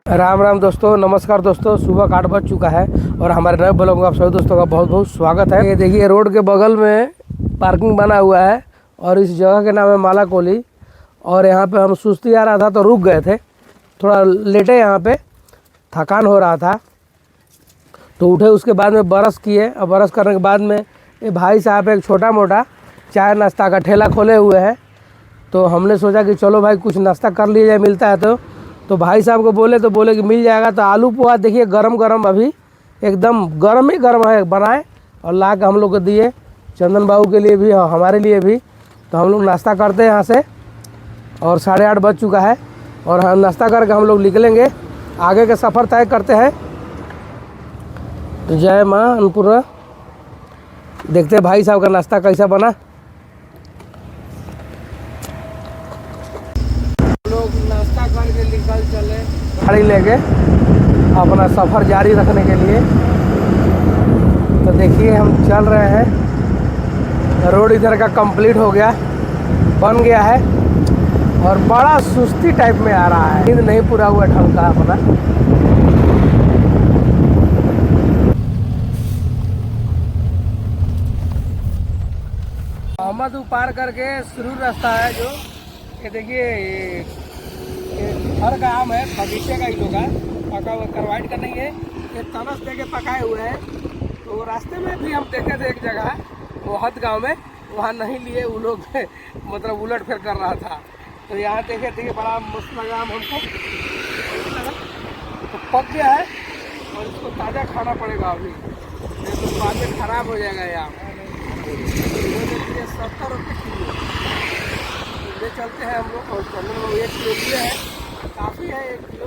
राम राम दोस्तों, नमस्कार दोस्तों। सुबह 8 बज चुका है और हमारे नए ब्लॉग में आप सभी दोस्तों का बहुत बहुत स्वागत है। ये देखिए, रोड के बगल में पार्किंग बना हुआ है और इस जगह के नाम है माला कोली। और यहाँ पे हम सुस्ती आ रहा था तो रुक गए थे, थोड़ा लेटे, यहाँ पे थकान हो रहा था तो उठे। उसके बाद में ब्रश किए और ब्रश करने के बाद में ये भाई साहब एक छोटा मोटा चाय नाश्ता का ठेला खोले हुए हैं। तो हमने सोचा कि चलो भाई कुछ नाश्ता कर लिया जाए, मिलता है तो भाई साहब को बोले कि मिल जाएगा। तो आलू पोहा देखिए गरम गरम, अभी एकदम गरम ही गरम है, बनाए और ला के हम लोग को दिए, चंदन बाबू के लिए भी और हमारे लिए भी। तो हम लोग नाश्ता करते हैं यहाँ से और 8:30 बज चुका है और हम नाश्ता करके हम लोग निकलेंगे, आगे के सफ़र तय करते हैं। तो जय माँ अन्नपूर्णा। देखते हैं भाई साहब का नाश्ता कैसा बना। लोग नाश्ता करके निकल चले गाड़ी लेके अपना सफ़र जारी रखने के लिए। तो देखिए हम चल रहे हैं, रोड इधर का कंप्लीट हो गया, बन गया है और बड़ा सुस्ती टाइप में आ रहा है, नींद नहीं पूरा हुआ ढंग का अपना। मोहम्मद पार करके शुरू रास्ता है जो ये देखिए, ये घर का आम है, बगीचे का ही लोग है, पका हुआ करवाइट का नहीं है, ये तनस दे के पकाए हुए हैं। तो रास्ते में भी हम देखे थे एक जगह मोहत गांव में, वहाँ नहीं लिए वो लोग मतलब उलट फेर कर रहा था। तो यहाँ देखे थे बड़ा मस्त लगा आम हमको, तो पक गया है और इसको ताज़ा खाना पड़ेगा अभी, तो बाद में ख़राब हो जाएगा ये आम। 70 रुपये किलो ले चलते हैं हम लोग। और चंदन लोग 1 किलो लिए हैं, काफ़ी है 1 किलो।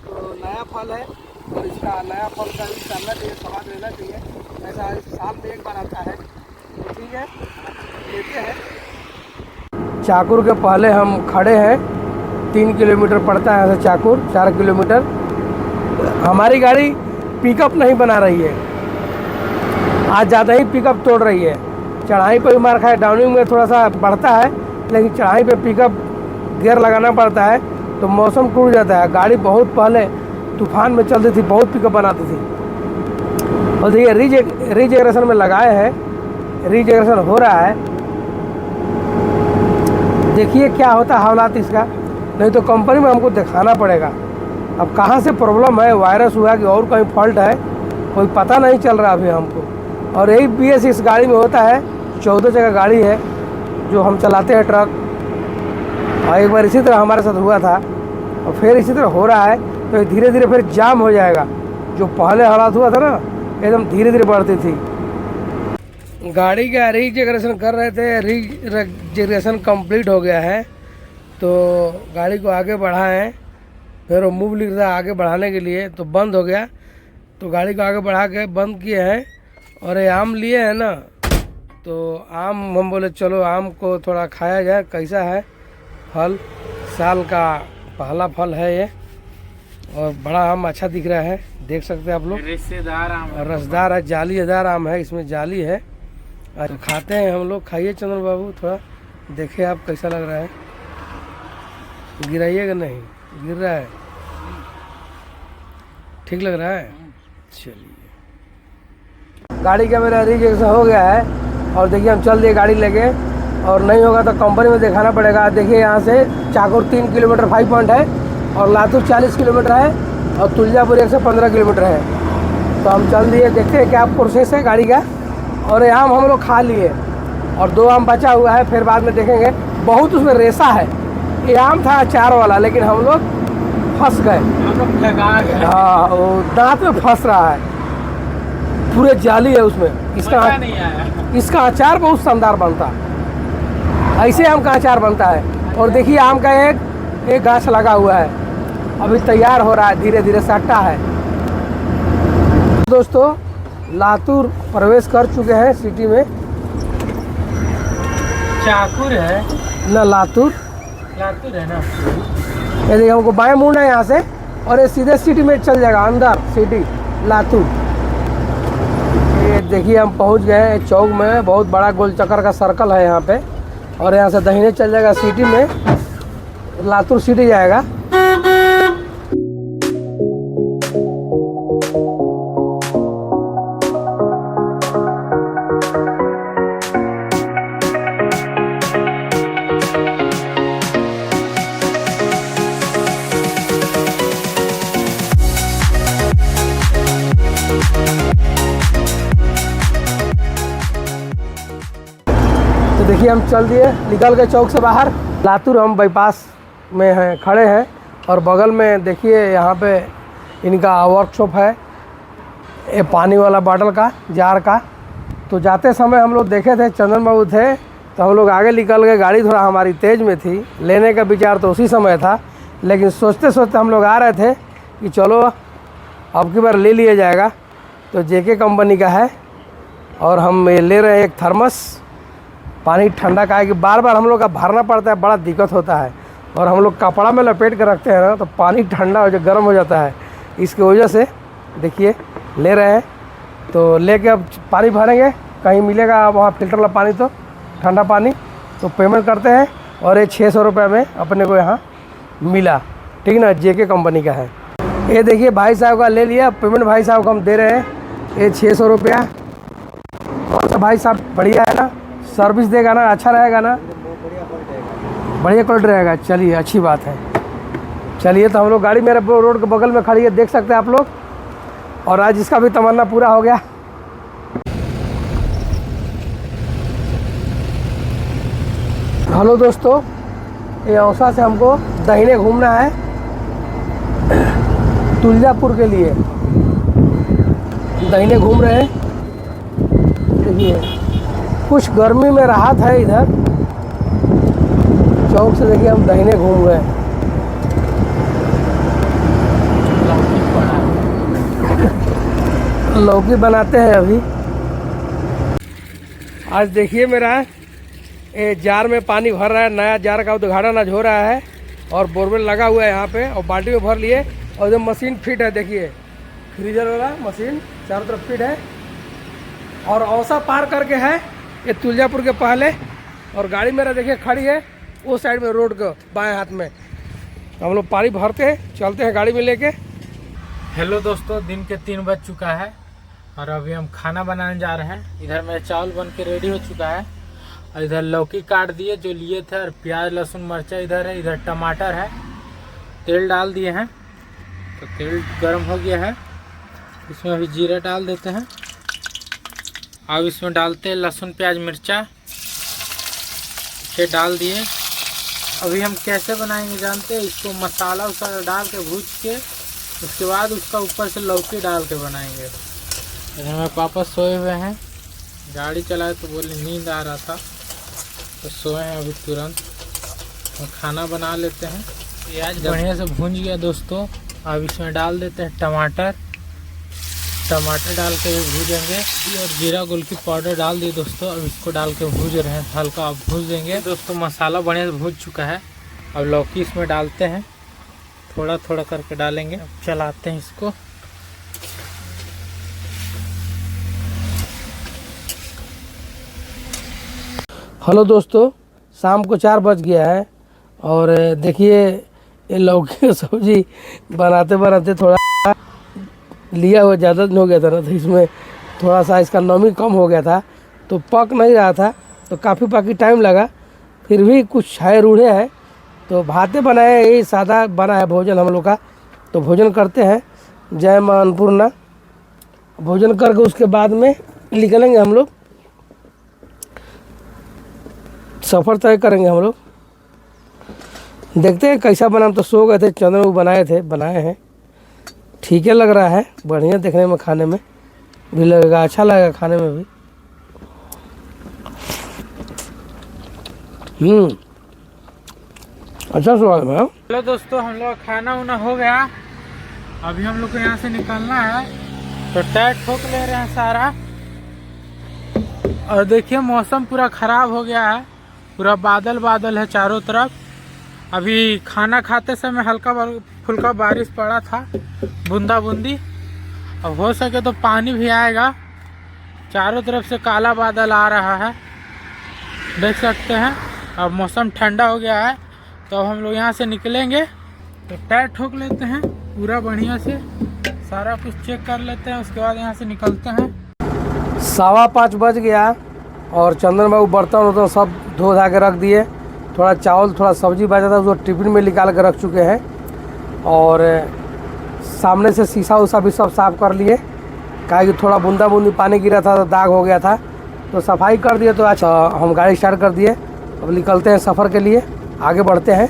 तो नया फल है और इसका नया फल का भी करना चाहिए, स्वाद लेना चाहिए। ऐसा साल में एक बार आता है, तो ठीक है लेते हैं। चाकुर के पहले हम खड़े हैं, 3 किलोमीटर पड़ता है यहाँ से चाकुर, 4 किलोमीटर। हमारी गाड़ी पिकअप नहीं बना रही है, आज ज़्यादा ही पिकअप तोड़ रही है। चढ़ाई पर भी मार खाए, डाउनिंग में थोड़ा सा बढ़ता है लेकिन चढ़ाई पे पिकअप गियर लगाना पड़ता है तो मौसम टूट जाता है। गाड़ी बहुत पहले तूफान में चलती थी, बहुत पिकअप बनाती थी। और देखिए रीजेनरेशन में लगाए हैं, रीजेनरेशन हो रहा है। देखिए क्या होता है हालात इसका, नहीं तो कंपनी में हमको दिखाना पड़ेगा। अब कहाँ से प्रॉब्लम है, वायरस हुआ कि और कहीं फॉल्ट है, कोई पता नहीं चल रहा अभी हमको। और यही BS इस गाड़ी में होता है, 14 जगह गाड़ी है जो हम चलाते हैं ट्रक। और एक बार इसी तरह हमारे साथ हुआ था और फिर इसी तरह हो रहा है, तो धीरे धीरे फिर जाम हो जाएगा। जो पहले हालात हुआ था ना, एकदम धीरे धीरे बढ़ती थी। गाड़ी का रीजेनरेशन कर रहे थे, रीजेनरेशन कंप्लीट हो गया है तो गाड़ी को आगे बढ़ाएं। फिर वो मूव लिख रहा है आगे बढ़ाने के लिए, तो बंद हो गया। तो गाड़ी को आगे बढ़ा के बंद किए हैं। और ये आम लिए हैं ना, तो आम हम बोले चलो आम को थोड़ा खाया जाए, कैसा है फल। साल का पहला फल है ये और बड़ा आम अच्छा दिख रहा है, देख सकते हैं आप लोग। रसदार आम, रसदार है, जालीदार आम है, इसमें जाली है। और खाते हैं हम लोग। खाइए चंदन बाबू, थोड़ा देखिए आप कैसा लग रहा है। गिराइएगा नहीं, गिर रहा है, ठीक लग रहा है। चलिए, गाड़ी का मेरा रीजेक्शन हो गया है और देखिए हम चल दिए गाड़ी लेके। और नहीं होगा तो कंपनी में दिखाना पड़ेगा। देखिए यहाँ से चाकुर 3 किलोमीटर 5 पॉइंट है और लातूर 40 किलोमीटर है और तुलजापुर 115 किलोमीटर है। तो हम चल दिए, देखते हैं क्या प्रोसेस है गाड़ी का। और ये आम हम लोग खा लिए और 2 आम बचा हुआ है, फिर बाद में देखेंगे। बहुत उसमें रेसा है, ये आम था अचार वाला लेकिन हम लोग फंस गए, हाँ वो दांत में फंस रहा है, पूरे जाली है उसमें। इसका अचार बहुत शानदार बनता है, ऐसे आम का अचार बनता है। और देखिए आम का एक गाछ लगा हुआ है, अभी तैयार हो रहा है, धीरे धीरे सट्टा है। दोस्तों लातूर प्रवेश कर चुके हैं सिटी में। चाकुर है ना, लातूर है ना। ये देखिए हमको बाएं मुड़ना है यहाँ से और ये सीधे सिटी में चल जाएगा, अंदर सिटी लातूर। ये देखिए हम पहुँच गए हैं चौक में, बहुत बड़ा गोल चक्कर का सर्कल है यहाँ पे। और यहाँ से दाहिने चल जाएगा सिटी में, लातूर सिटी जाएगा। देखिए हम चल दिए निकल गए चौक से बाहर। लातूर हम बाईपास में हैं, खड़े हैं और बगल में देखिए यहाँ पे इनका वर्कशॉप है, ये पानी वाला बॉटल का जार का। तो जाते समय हम लोग देखे थे चंदन बाबू थे तो हम लोग आगे निकल गए। गाड़ी थोड़ा हमारी तेज़ में थी, लेने का विचार तो उसी समय था, लेकिन सोचते सोचते हम लोग आ रहे थे कि चलो अब की बार ले लिया जाएगा। तो जेके कंपनी का है और हम ले रहे हैं एक थर्मस पानी ठंडा का है कि बार बार हम लोग का भरना पड़ता है, बड़ा दिक्कत होता है। और हम लोग कपड़ा में लपेट कर रखते हैं ना तो पानी ठंडा हो गर्म हो जाता है, इसकी वजह से देखिए ले रहे हैं। तो लेके अब पानी भरेंगे, कहीं मिलेगा वहाँ फिल्टर वाला पानी तो ठंडा पानी, तो पेमेंट करते हैं। और ये 600 रुपये में अपने को यहाँ मिला, ठीक ना, जेके कंपनी का है। ये देखिए भाई साहब का ले लिया पेमेंट, भाई साहब को हम दे रहे हैं ये 600 रुपया। और तो भाई साहब बढ़िया है ना, सर्विस देगा ना, अच्छा रहेगा ना, बढ़िया क्वालिटी रहेगा। चलिए अच्छी बात है। चलिए तो हम लोग गाड़ी मेरे रोड के बगल में खड़ी है, देख सकते हैं आप लोग। और आज इसका भी तमन्ना पूरा हो गया। हेलो दोस्तों, ये औसा से हमको दाहिने घूमना है तुलजापुर के लिए। दाहिने घूम रहे हैं, देखिए कुछ गर्मी में राहत है इधर। चौक से देखिए हम दाहिने घूम गए। लौकी बनाते हैं अभी। आज देखिए मेरा ये जार में पानी भर रहा है, नया जार का उद्घाटन आज हो रहा है और बोरवेल लगा हुआ है यहाँ पे और बाल्टी में भर लिए। और जो मशीन फिट है देखिए, फ्रीजर वाला मशीन चारों तरफ फिट है। और औसा पार करके है ये तुलजापुर के पहले। और गाड़ी मेरा देखिए खड़ी है वो साइड में रोड के बाएं हाथ में। हम लोग पानी भरते हैं, चलते हैं गाड़ी में लेके। हेलो दोस्तों, दिन के 3 बज चुका है और अभी हम खाना बनाने जा रहे हैं। इधर मेरा चावल बन के रेडी हो चुका है और इधर लौकी काट दिए जो लिए थे, और प्याज लहसुन मिर्चा इधर है, इधर टमाटर है। तेल डाल दिए हैं तो तेल गर्म हो गया है, इसमें अभी जीरा डाल देते हैं। अब इसमें डालते हैं लहसुन प्याज मिर्चा, ये डाल दिए। अभी हम कैसे बनाएंगे जानते हैं, इसको मसाला वसाला डाल के भूज के उसके बाद उसका ऊपर से लौकी डाल के बनाएंगे। इधर मेरे पापा सोए हुए हैं, गाड़ी चलाए तो बोले नींद आ रहा था तो सोए हैं अभी तुरंत। तो खाना बना लेते हैं। प्याज बढ़िया से भूंज गया दोस्तों, अब इसमें डाल देते हैं टमाटर। टमाटर डाल के भूजेंगे और जीरा गोलकी पाउडर डाल दिए दोस्तों। अब इसको डाल के भूज रहे हैं, हल्का अब भूज देंगे दोस्तों। मसाला बढ़िया से भूज चुका है, अब लौकी इसमें डालते हैं, थोड़ा थोड़ा करके डालेंगे। अब चलाते हैं इसको। हेलो दोस्तों, शाम को 4 बज गया है और देखिए ये लौकी की सब्जी बनाते बनाते थोड़ा लिया हुआ ज़्यादा दिन हो गया था ना, तो इसमें थोड़ा सा इसका नमी कम हो गया था तो पक नहीं रहा था, तो काफ़ी पकी टाइम लगा। फिर भी कुछ है रूढ़े हैं तो भाते बनाए, यही सादा बना है भोजन हम लोग का। तो भोजन करते हैं, जय मां अन्नपूर्णा। भोजन करके उसके बाद में निकलेंगे हम लोग, सफ़र तय करेंगे हम लोग। देखते हैं कैसा बना। हम तो सो गए थे, चंदन वो बनाए हैं, ठीक है लग रहा है, बढ़िया देखने में, खाने में भी लगेगा, अच्छा लगेगा खाने में भी। अच्छा स्वाद है। हेलो दोस्तों, हम लोग खाना वाना हो गया, अभी हम लोग को यहाँ से निकलना है तो टायर ठोक ले रहे हैं सारा। और देखिए मौसम पूरा ख़राब हो गया है, पूरा बादल बादल है चारों तरफ। अभी खाना खाते समय हल्का फुल्का बारिश पड़ा था, बूंदा बूंदी। अब हो सके तो पानी भी आएगा, चारों तरफ से काला बादल आ रहा है, देख सकते हैं। अब मौसम ठंडा हो गया है तो अब हम लोग यहाँ से निकलेंगे तो टायर ठोक लेते हैं पूरा बढ़िया से, सारा कुछ चेक कर लेते हैं, उसके बाद यहाँ से निकलते हैं। 5:15 बज गया और चंदन बाबू बर्तन वर्तन सब धो धा के रख दिए। थोड़ा चावल थोड़ा सब्जी बचा था उसको टिफिन में निकाल के रख चुके हैं। और सामने से शीशा उसा भी सब साफ़ कर लिए, काहे कि थोड़ा बूंदा बूंदी पानी गिरा था तो दाग हो गया था। तो सफाई कर दिए तो अच्छा हम गाड़ी स्टार्ट कर दिए। अब निकलते हैं सफ़र के लिए, आगे बढ़ते हैं।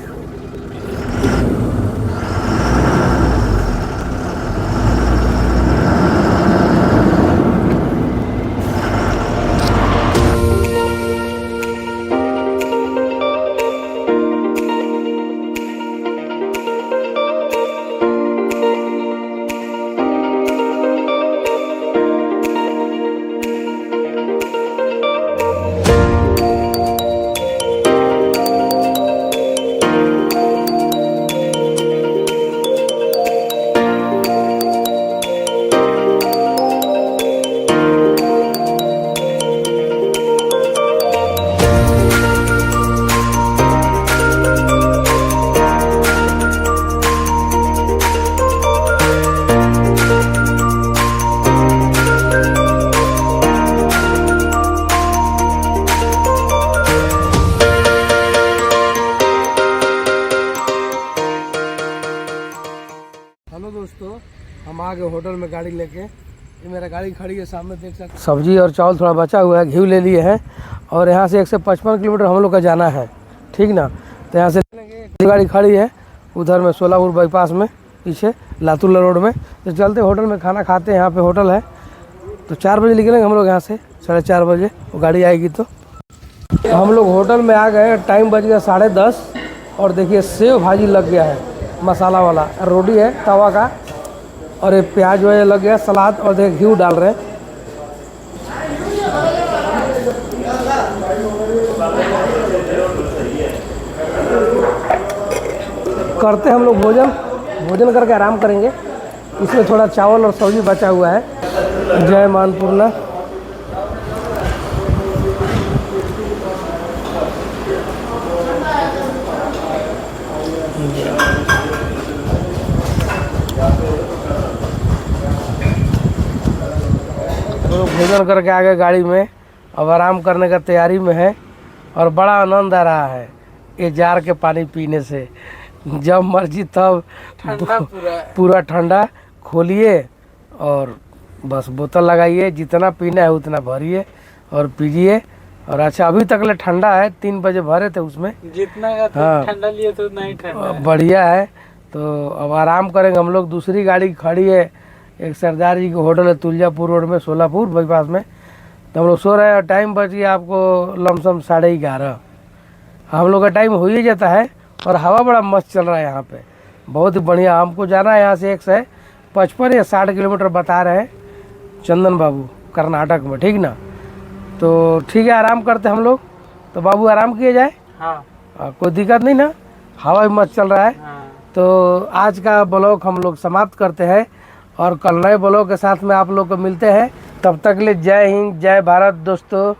हेलो दोस्तों, हम आ गए होटल में गाड़ी लेके। ये मेरा गाड़ी खड़ी है सामने, देख सकते। सब्जी और चावल थोड़ा बचा हुआ है, घी ले लिए हैं और यहाँ से 155 किलोमीटर हम लोग का जाना है, ठीक ना। तो यहाँ से गाड़ी खड़ी है उधर में सोलापुर बाईपास में, पीछे लातूर रोड में। तो चलते होटल में खाना खाते हैं। यहाँ पे होटल है, तो 4 बजे निकलेंगे हम लोग यहाँ से, 4:30 बजे वो गाड़ी आएगी। तो हम लोग होटल में आ गए, टाइम बज गया 10:30 और देखिए सेव भाजी लग गया है, मसाला वाला रोटी है तवा का, और ये प्याज वगैरह लग गया, सलाद, और देखिए घी डाल रहे हैं। करते हम लोग भोजन करके आराम करेंगे। इसमें थोड़ा चावल और सब्जी बचा हुआ है। जय मा अन्नपूर्णा। भोजन करके आ गए गाड़ी में, अब आराम करने का तैयारी में है और बड़ा आनंद आ रहा है ये जार के पानी पीने से। जब मर्जी तब ठंडा पूरा ठंडा खोलिए और बस बोतल लगाइए, जितना पीना है उतना भरिए और पीजिए। और अच्छा अभी तक ले ठंडा है, 3 बजे भरे थे उसमें, जितना का हाँ, ठंडा लिए तो नहीं ठंडा बढ़िया है। तो अब आराम करेंगे हम लोग। दूसरी गाड़ी खड़ी है, एक सरदार जी का होटल है तुलजापुर रोड में, सोलापुर बाईपास में। तो हम लोग सो रहे हैं। टाइम बच गया आपको लमसम 11:30। हम लोग का टाइम हो ही जाता है और हवा बड़ा मस्त चल रहा है यहाँ पे, बहुत ही बढ़िया। हमको जाना है यहाँ से 155 या 60 किलोमीटर बता रहे हैं चंदन बाबू, कर्नाटक में, ठीक ना। तो ठीक है, आराम करते हम लोग। तो बाबू आराम किए जाए, हाँ, कोई दिक्कत नहीं ना, हवा भी मस्त चल रहा है। हाँ। तो आज का ब्लॉग हम लोग समाप्त करते हैं और कल नए ब्लॉग के साथ में आप लोग को मिलते हैं। तब तक के लिए जय हिंद, जय भारत दोस्तों।